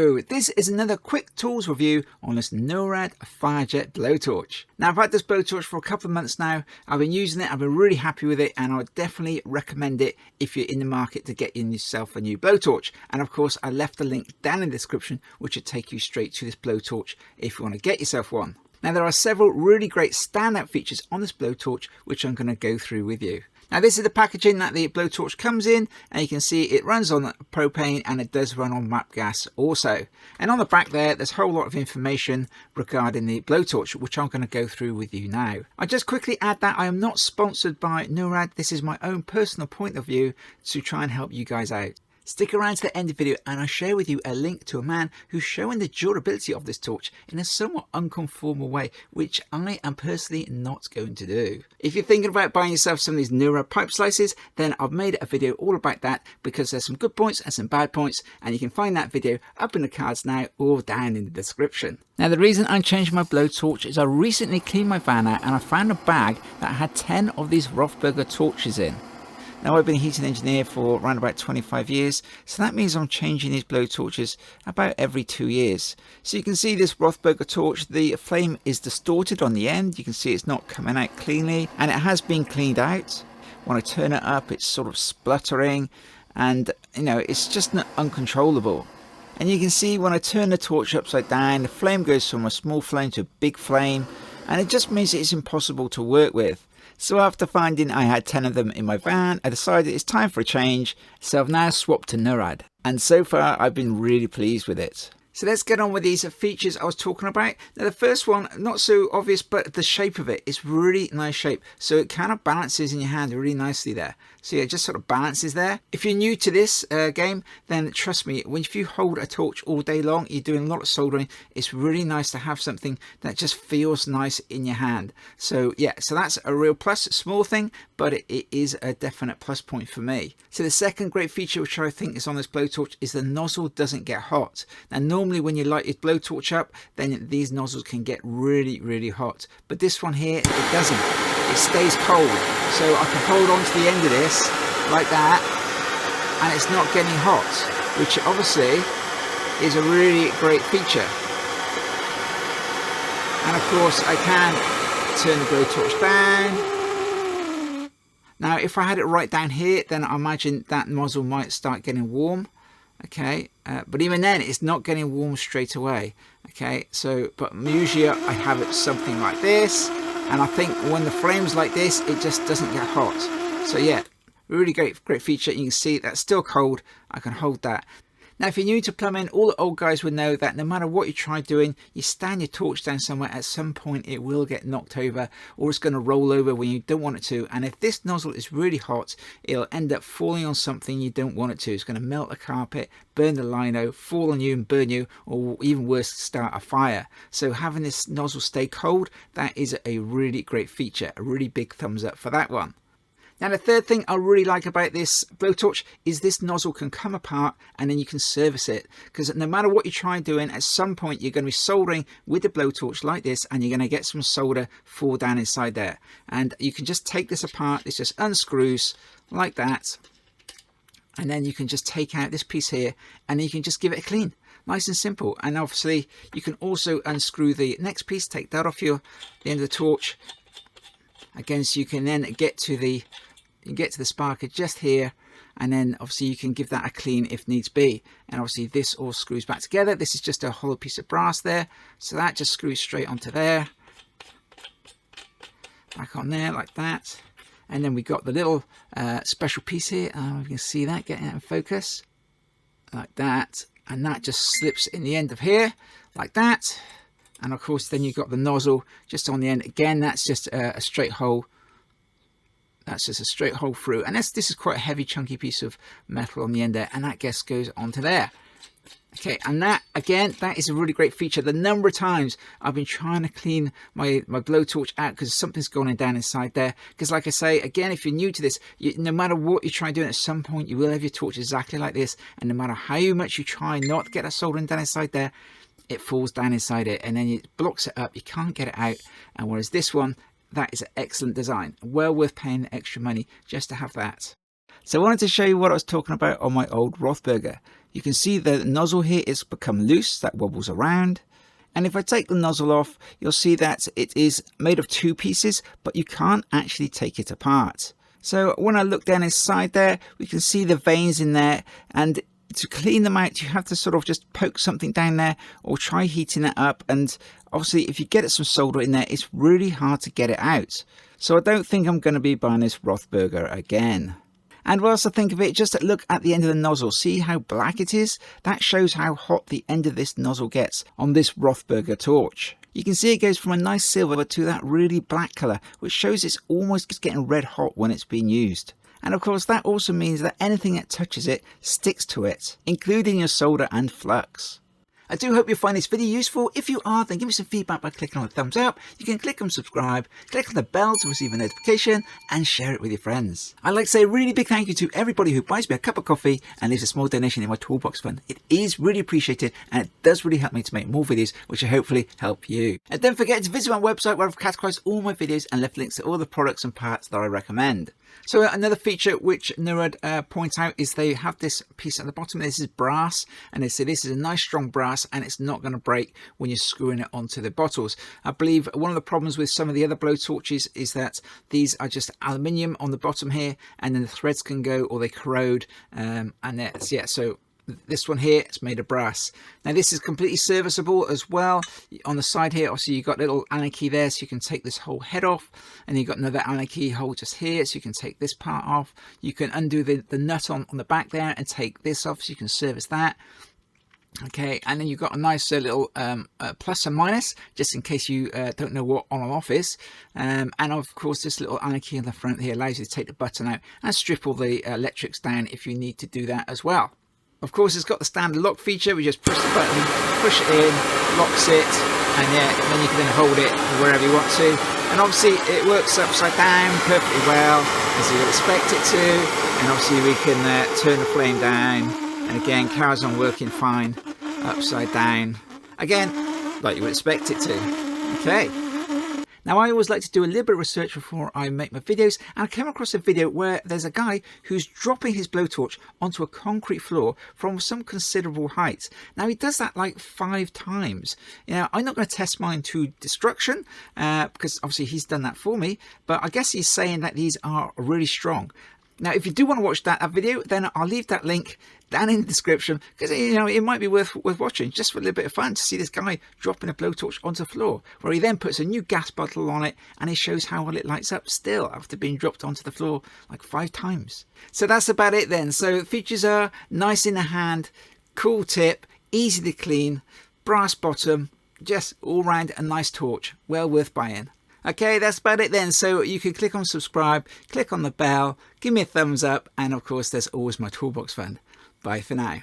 Hello, this is another quick tools review on this NORAD Firejet blowtorch. Now I've had this blowtorch for a couple of months now. I've been using it, I've been really happy with it, and I would definitely recommend it if you're in the market to get yourself a new blowtorch. And of course I left a link down in the description which will take you straight to this blowtorch if you want to get yourself one. Now there are several really great standout features on this blowtorch which I'm going to go through with you. Now this is the packaging that the blowtorch comes in, and you can see it runs on propane and it does run on MAPP gas also. And on the back there's a whole lot of information regarding the blowtorch which I'm going to go through with you now. I just quickly add that I am not sponsored by NORAD. This is my own personal point of view to try and help you guys out. Stick around to the end of the video and I'll share with you a link to a man who's showing the durability of this torch in a somewhat unconformal way, which I am personally not going to do. If you're thinking about buying yourself some of these NORAD pipe slices, then I've made a video all about that because there's some good points and some bad points, and you can find that video up in the cards now or down in the description. Now the reason I'm changing my blowtorch is I recently cleaned my van out and I found a bag that had 10 of these Rothberger torches in. Now I've been a heating engineer for around about 25 years, so that means I'm changing these blowtorches about every 2 years. So you can see this Rothberger torch, the flame is distorted on the end. You can see it's not coming out cleanly, and it has been cleaned out. When I turn it up, it's sort of spluttering, and you know, it's just not uncontrollable. And you can see when I turn the torch upside down, the flame goes from a small flame to a big flame, and it just means it's impossible to work with. So after finding I had 10 of them in my van, I decided it's time for a change, so I've now swapped to NORAD. And so far I've been really pleased with it. So let's get on with these features I was talking about. Now the first one, not so obvious, but the shape of it is really nice shape. So it kind of balances in your hand really nicely there. So yeah, it just sort of balances there. If you're new to this game, then trust me, if you hold a torch all day long, you're doing a lot of soldering, it's really nice to have something that just feels nice in your hand. So yeah, so that's a real plus, small thing, but it is a definite plus point for me. So the second great feature which I think is on this blowtorch is the nozzle doesn't get hot. Now normally when you light your blowtorch up, then these nozzles can get really hot, but this one here, it doesn't. It stays cold, so I can hold on to the end of this like that and it's not getting hot, which obviously is a really great feature. And of course I can turn the blowtorch down. Now if I had it right down here, then I imagine that nozzle might start getting warm. Okay, but even then it's not getting warm straight away. Okay, so but usually I have it something like this, and I think when the flame's like this, it just doesn't get hot. So yeah, really great feature. You can see that's still cold. I can hold that. Now if you're new to plumbing, all the old guys would know that no matter what you try doing, you stand your torch down somewhere, at some point it will get knocked over, or it's going to roll over when you don't want it to. And if this nozzle is really hot, it'll end up falling on something you don't want it to. It's going to melt the carpet, burn the lino, fall on you and burn you, or even worse, start a fire. So having this nozzle stay cold, that is a really great feature. A really big thumbs up for that one. Now the third thing I really like about this blowtorch is this nozzle can come apart and then you can service it, because no matter what you try doing, at some point you're going to be soldering with the blowtorch like this and you're going to get some solder fall down inside there. And you can just take this apart, this just unscrews like that, and then you can just take out this piece here and you can just give it a clean. Nice and simple. And obviously you can also unscrew the next piece, take that off the end of the torch. Again, so you can then get to the sparker just here, and then obviously you can give that a clean if needs be. And obviously this all screws back together. This is just a hollow piece of brass there, so that just screws straight onto there, back on there like that. And then we got the little special piece here. You can see that getting out in focus like that, and that just slips in the end of here like that. And of course then you've got the nozzle just on the end. Again, that's just a straight hole. That's just a straight hole through. And this is quite a heavy chunky piece of metal on the end there. And that just goes onto there. Okay, and that, again, that is a really great feature. The number of times I've been trying to clean my blowtorch out because something's going down inside there. Because like I say, again, if you're new to this, no matter what you try doing, at some point you will have your torch exactly like this. And no matter how much you try not to get that soldering down inside there, it falls down inside it and then it blocks it up. You can't get it out. And whereas this one, that is an excellent design. Well worth paying the extra money just to have that. So I wanted to show you what I was talking about on my old Rothberger. You can see the nozzle here is become loose, that wobbles around. And if I take the nozzle off, you'll see that it is made of two pieces, but you can't actually take it apart. So when I look down inside there, we can see the veins in there, and to clean them out, you have to sort of just poke something down there or try heating it up. And obviously if you get some solder in there, it's really hard to get it out. So I don't think I'm going to be buying this Rothburger again. And whilst I think of it, just look at the end of the nozzle. See how black it is? That shows how hot the end of this nozzle gets on this Rothburger torch. You can see it goes from a nice silver to that really black colour, which shows it's almost getting red hot when it's being used. And of course that also means that anything that touches it sticks to it, including your solder and flux. I do hope you find this video useful. If you are, then give me some feedback by clicking on the thumbs up. You can click on subscribe, click on the bell to receive a notification, and share it with your friends. I'd like to say a really big thank you to everybody who buys me a cup of coffee and leaves a small donation in my Toolbox fund. It is really appreciated, and it does really help me to make more videos, which will hopefully help you. And don't forget to visit my website where I've categorized all my videos and left links to all the products and parts that I recommend. So another feature which Nurad points out is they have this piece at the bottom. This is brass, and they say this is a nice strong brass and it's not going to break when you're screwing it onto the bottles. I believe one of the problems with some of the other blowtorches is that these are just aluminium on the bottom here, and then the threads can go or they corrode, and that's, yeah, so this one here is made of brass. Now this is completely serviceable as well. On the side here, obviously you've got a little Allen key there, so you can take this whole head off, and you've got another Allen key hole just here, so you can take this part off. You can undo the nut on the back there and take this off, so you can service that. Okay, and then you've got a nice little plus and minus, just in case you don't know what on and off is. And of course this little Allen key on the front here allows you to take the button out and strip all the electrics down if you need to do that as well. Of course, it's got the standard lock feature. We just push the button, push it in, locks it, and yeah, then you can then hold it wherever you want to. And obviously, it works upside down perfectly well, as you would expect it to. And obviously, we can turn the flame down, and again, carries on working fine, upside down. Again, like you would expect it to. Okay. Now I always like to do a little bit of research before I make my videos, and I came across a video where there's a guy who's dropping his blowtorch onto a concrete floor from some considerable height. Now he does that like 5 times. You know, I'm not going to test mine to destruction because obviously he's done that for me, but I guess he's saying that these are really strong. Now, if you do want to watch that video, then I'll leave that link down in the description, because you know it might be worth watching just for a little bit of fun to see this guy dropping a blowtorch onto the floor, where he then puts a new gas bottle on it and he shows how well it lights up still after being dropped onto the floor like 5 times. So that's about it then. So features are nice in the hand, cool tip, easy to clean, brass bottom, just all round a nice torch, well worth buying. Okay, that's about it then. So you can click on subscribe, click on the bell, give me a thumbs up, and of course there's always my Toolbox fund. Bye for now.